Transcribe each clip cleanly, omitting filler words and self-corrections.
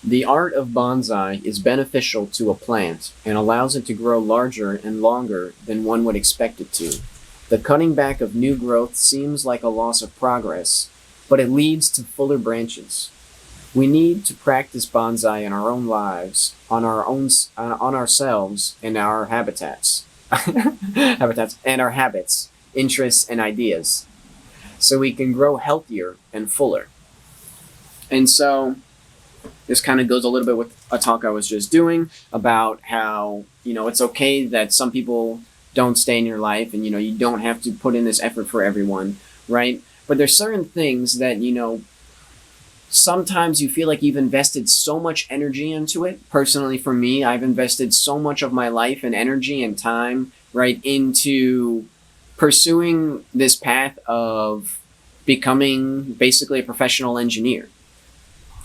The art of bonsai is beneficial to a plant and allows it to grow larger and longer than one would expect it to. The cutting back of new growth seems like a loss of progress, but it leads to fuller branches. We need to practice bonsai in our own lives, on ourselves, and our habitats, and our habits, interests, and ideas, so we can grow healthier and fuller. And so this kind of goes a little bit with a talk I was just doing about how, it's okay that some people don't stay in your life, and, you don't have to put in this effort for everyone, right? But there's certain things that, sometimes you feel like you've invested so much energy into it. Personally, for me, I've invested so much of my life and energy and time, right, into pursuing this path of becoming basically a professional engineer,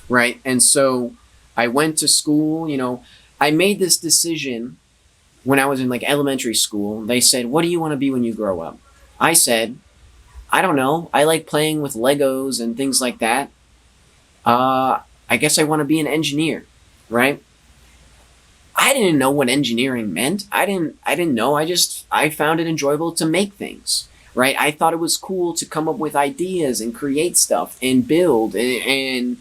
right? And so I went to school, I made this decision when I was in like elementary school. They said, "What do you want to be when you grow up?" I said, "I don't know. I like playing with Legos and things like that. I guess I want to be an engineer," right? I didn't know what engineering meant. I didn't know. I found it enjoyable to make things, right? I thought it was cool to come up with ideas and create stuff and build and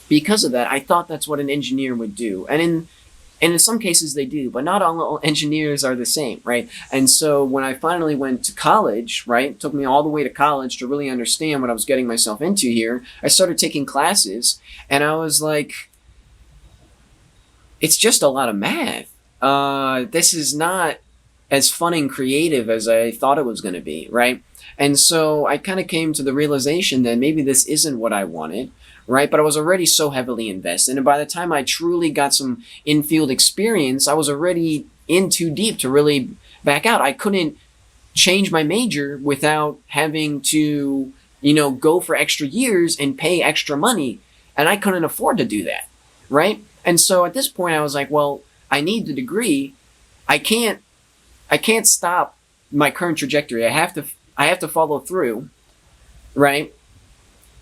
because of that, I thought that's what an engineer would do. And in some cases they do, but not all engineers are the same, right? And so when I finally went to college, right, it took me all the way to college to really understand what I was getting myself into here. I started taking classes, and I was like, it's just a lot of math. This is not as fun and creative as I thought it was going to be, right? And so I kind of came to the realization that maybe this isn't what I wanted, right? But I was already so heavily invested. And by the time I truly got some in-field experience, I was already in too deep to really back out. I couldn't change my major without having to, go for extra years and pay extra money. And I couldn't afford to do that, right? And so at this point I was like, well, I need the degree. I can't I can't stop my current trajectory. I have to follow through, right?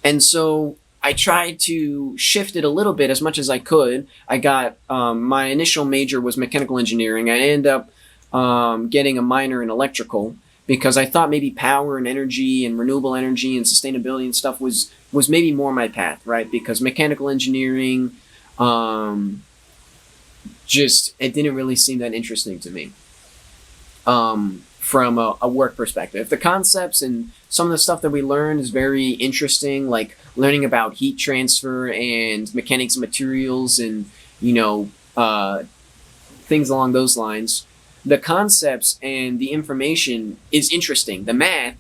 And so I tried to shift it a little bit as much as I could. I got my initial major was mechanical engineering. I ended up getting a minor in electrical because I thought maybe power and energy and renewable energy and sustainability and stuff was maybe more my path, right? Because mechanical engineering just it didn't really seem that interesting to me from a work perspective. The concepts and some of the stuff that we learned is very interesting, like learning about heat transfer and mechanics of materials and, things along those lines. The concepts and the information is interesting. The math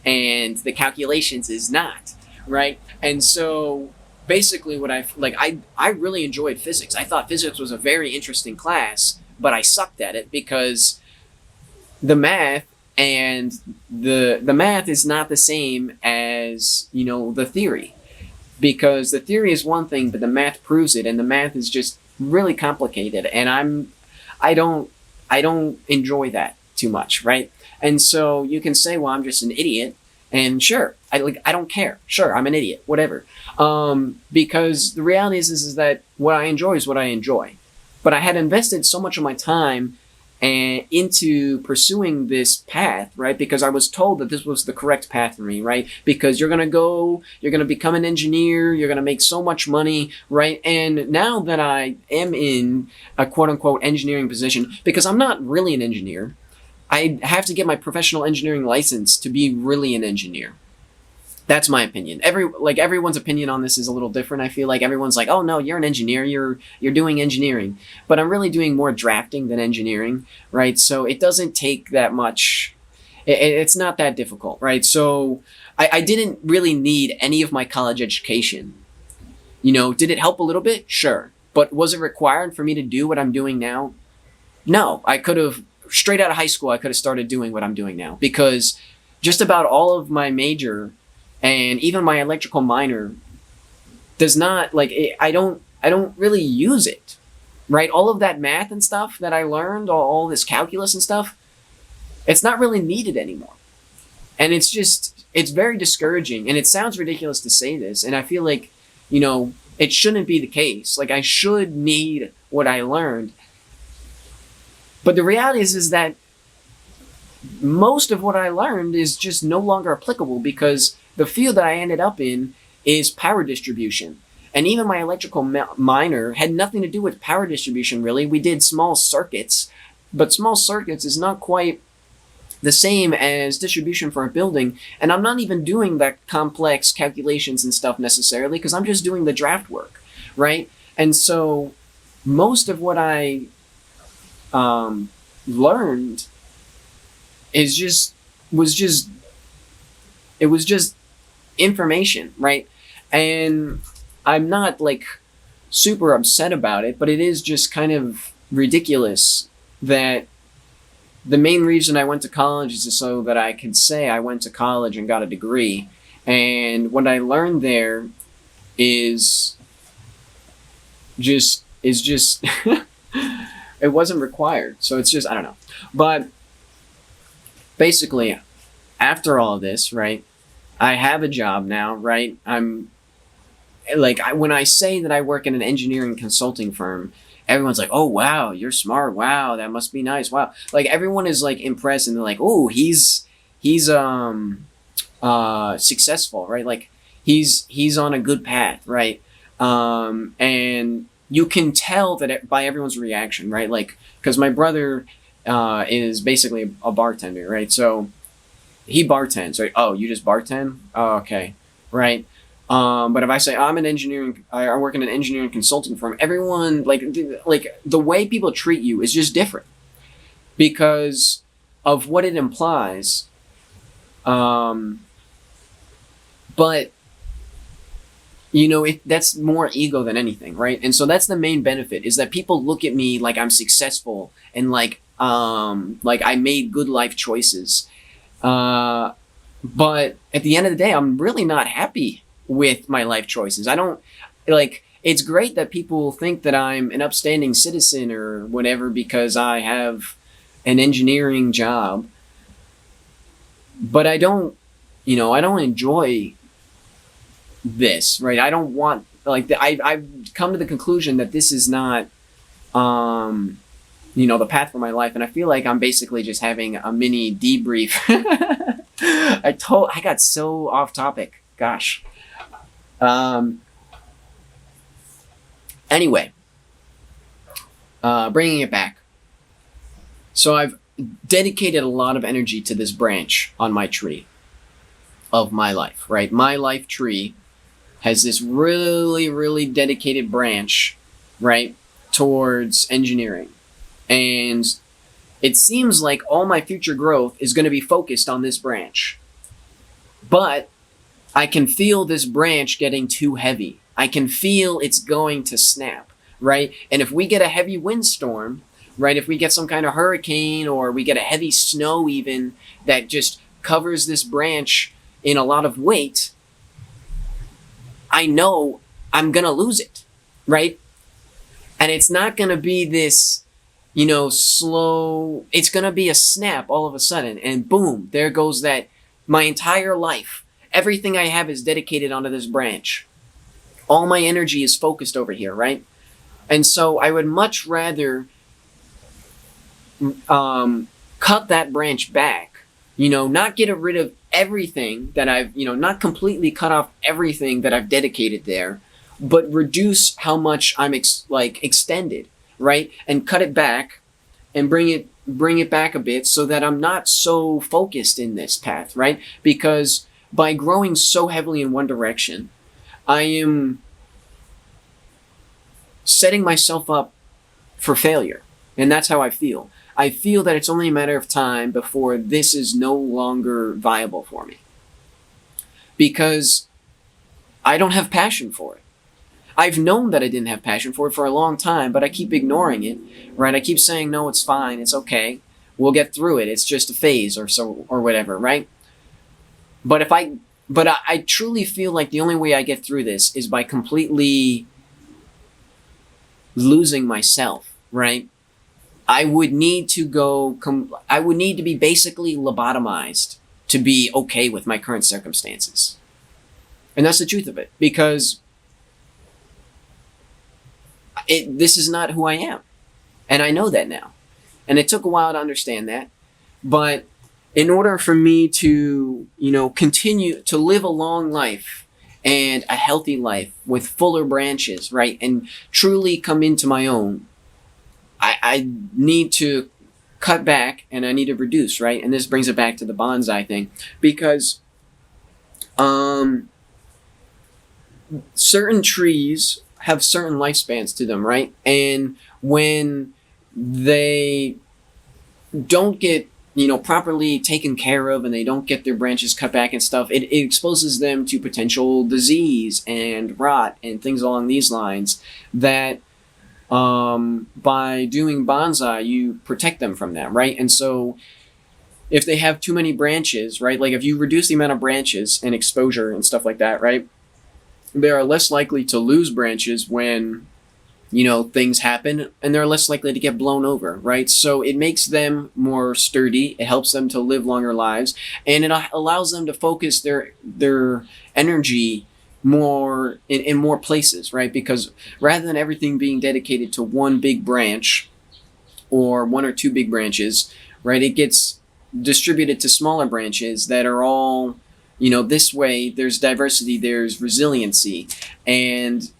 and the calculations is not, right? And so basically what I really enjoyed physics. I thought physics was a very interesting class, but I sucked at it because the math and the math is not the same as the theory, because the theory is one thing but the math proves it, and the math is just really complicated, and I don't enjoy that too much, right? And so you can say, well, I'm just an idiot, and sure, I don't care, sure, I'm an idiot, whatever, because the reality is that what I enjoy is what I enjoy. But I had invested so much of my time and into pursuing this path, right? Because I was told that this was the correct path for me, right? Because you're gonna become an engineer, you're gonna make so much money, right? And now that I am in a quote unquote engineering position, because I'm not really an engineer, I have to get my professional engineering license to be really an engineer. That's my opinion. Everyone's opinion on this is a little different. I feel like everyone's like, "Oh no, you're an engineer. You're doing engineering," but I'm really doing more drafting than engineering, right? So it doesn't take that much. It's not that difficult, right? So I didn't really need any of my college education. Did it help a little bit? Sure, but was it required for me to do what I'm doing now? No. I could have straight out of high school. I could have started doing what I'm doing now because just about all of my major and even my electrical minor does not I don't really use it, right? All of that math and stuff that I learned, all this calculus and stuff, it's not really needed anymore. And it's very discouraging, and it sounds ridiculous to say this, and I feel like, It shouldn't be the case. Like, I should need what I learned. But the reality is that most of what I learned is just no longer applicable because the field that I ended up in is power distribution. And even my electrical minor had nothing to do with power distribution, really. We did small circuits, but small circuits is not quite the same as distribution for a building. And I'm not even doing that complex calculations and stuff necessarily because I'm just doing the draft work, right? And so most of what I learned is just was just it was just information, right? And I'm not like super upset about it, but it is just kind of ridiculous that the main reason I went to college is so that I could say I went to college and got a degree. And what I learned there is just it wasn't required. So it's just, I don't know. But basically, after all this, right, I have a job now, right? I'm like, when I say that I work in an engineering consulting firm, everyone's like, "Oh wow, you're smart. Wow, that must be nice. Wow." Like, everyone is like impressed and they're like, "Oh, he's successful, right? Like, he's on a good path, right?" And you can tell that by everyone's reaction, right? Like, because my brother is basically a bartender, right? So he bartends, right? Oh, you just bartend? Oh, okay, right. But if I say I work in an engineering consulting firm, everyone like the way people treat you is just different because of what it implies. But that's more ego than anything, right? And so that's the main benefit is that people look at me like I'm successful and like I made good life choices. But at the end of the day, I'm really not happy with my life choices. I don't like. It's great that people think that I'm an upstanding citizen or whatever because I have an engineering job, but I don't. I don't enjoy this, right? I don't want I've come to the conclusion that this is not the path for my life, and I feel like I'm basically just having a mini debrief. I got so off topic. Gosh. Anyway, bringing it back. So I've dedicated a lot of energy to this branch on my tree of my life, right? My life tree has this really, really dedicated branch, right, towards engineering. And it seems like all my future growth is going to be focused on this branch. But I can feel this branch getting too heavy. I can feel it's going to snap, right? And if we get a heavy windstorm, right, if we get some kind of hurricane or we get a heavy snow even that just covers this branch in a lot of weight, I know I'm going to lose it, right? And it's not going to be this, slow, it's going to be a snap all of a sudden. And boom, there goes that. My entire life, everything I have is dedicated onto this branch. All my energy is focused over here, right? And so I would much rather cut that branch back, not get rid of everything that I've, not completely cut off everything that I've dedicated there, but reduce how much I'm extended, right? And cut it back and bring it back a bit so that I'm not so focused in this path, right? Because by growing so heavily in one direction, I am setting myself up for failure. And that's how I feel. I feel that it's only a matter of time before this is no longer viable for me. Because I don't have passion for it. I've known that I didn't have passion for it for a long time, but I keep ignoring it, right? I keep saying, no, it's fine, it's okay, we'll get through it, it's just a phase or whatever, right? But I truly feel like the only way I get through this is by completely losing myself, right? I would need to be basically lobotomized to be okay with my current circumstances. And that's the truth of it, because This is not who I am. And I know that now. And it took a while to understand that. But in order for me to, continue to live a long life and a healthy life with fuller branches, right, and truly come into my own, I need to cut back and I need to reduce, right? And this brings it back to the bonsai thing, because certain trees have certain lifespans to them, right? And when they don't get properly taken care of and they don't get their branches cut back and stuff, it exposes them to potential disease and rot and things along these lines that by doing bonsai you protect them from that, right? And so if they have too many branches, right, like if you reduce the amount of branches and exposure and stuff like that, right, they are less likely to lose branches when things happen, and they're less likely to get blown over, right? So it makes them more sturdy. It helps them to live longer lives, and it allows them to focus their energy more in more places, right? Because rather than everything being dedicated to one big branch or one or two big branches, right, it gets distributed to smaller branches that are all, this way there's diversity, there's resiliency, and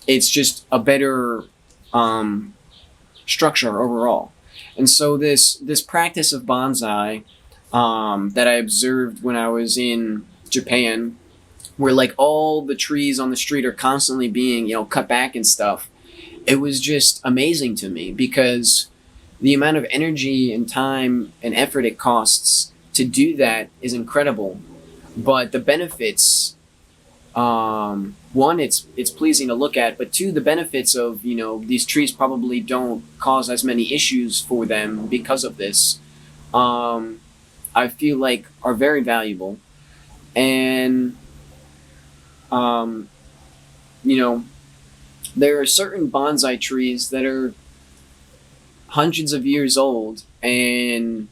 it's just a better structure overall. And so this practice of bonsai that I observed when I was in Japan, where like all the trees on the street are constantly being cut back and stuff, it was just amazing to me, because the amount of energy and time and effort it costs to do that is incredible. But the benefits, one, it's pleasing to look at, but two, the benefits of these trees probably don't cause as many issues for them because of this, I feel like are very valuable. And there are certain bonsai trees that are hundreds of years old, and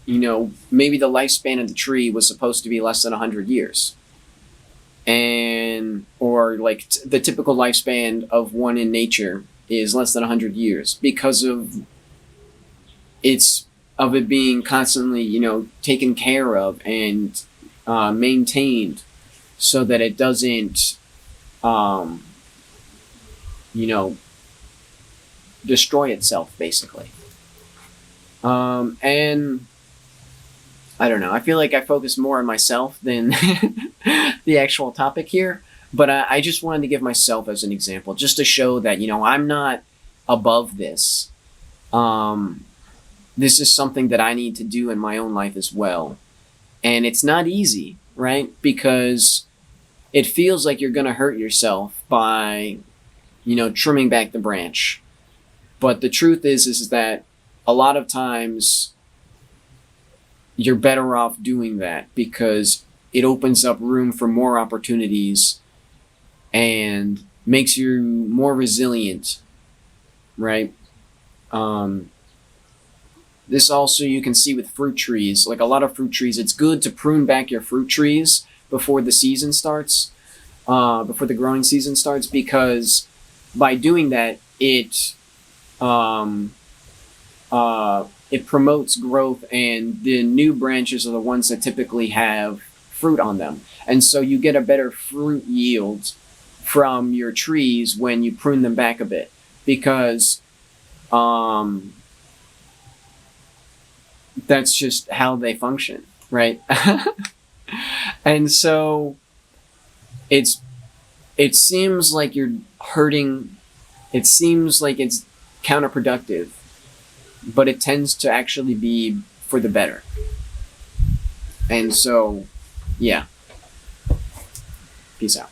maybe the lifespan of the tree was supposed to be less than 100 years, and or like the typical lifespan of one in nature is less than 100 years because of it being constantly taken care of and maintained, so that it doesn't destroy itself, basically. And I don't know, I feel like I focus more on myself than the actual topic here, but I just wanted to give myself as an example, just to show that I'm not above this. This is something that I need to do in my own life as well, and it's not easy, right? Because it feels like you're going to hurt yourself by trimming back the branch. But the truth is that a lot of times you're better off doing that, because it opens up room for more opportunities and makes you more resilient, right? This also you can see with fruit trees. Like a lot of fruit trees, it's good to prune back your fruit trees before the season starts, before the growing season starts, because by doing that, it promotes growth, and the new branches are the ones that typically have fruit on them. And so you get a better fruit yield from your trees when you prune them back a bit, because that's just how they function, right? And so it seems like you're hurting, it seems like it's counterproductive, but it tends to actually be for the better. And so, yeah. Peace out.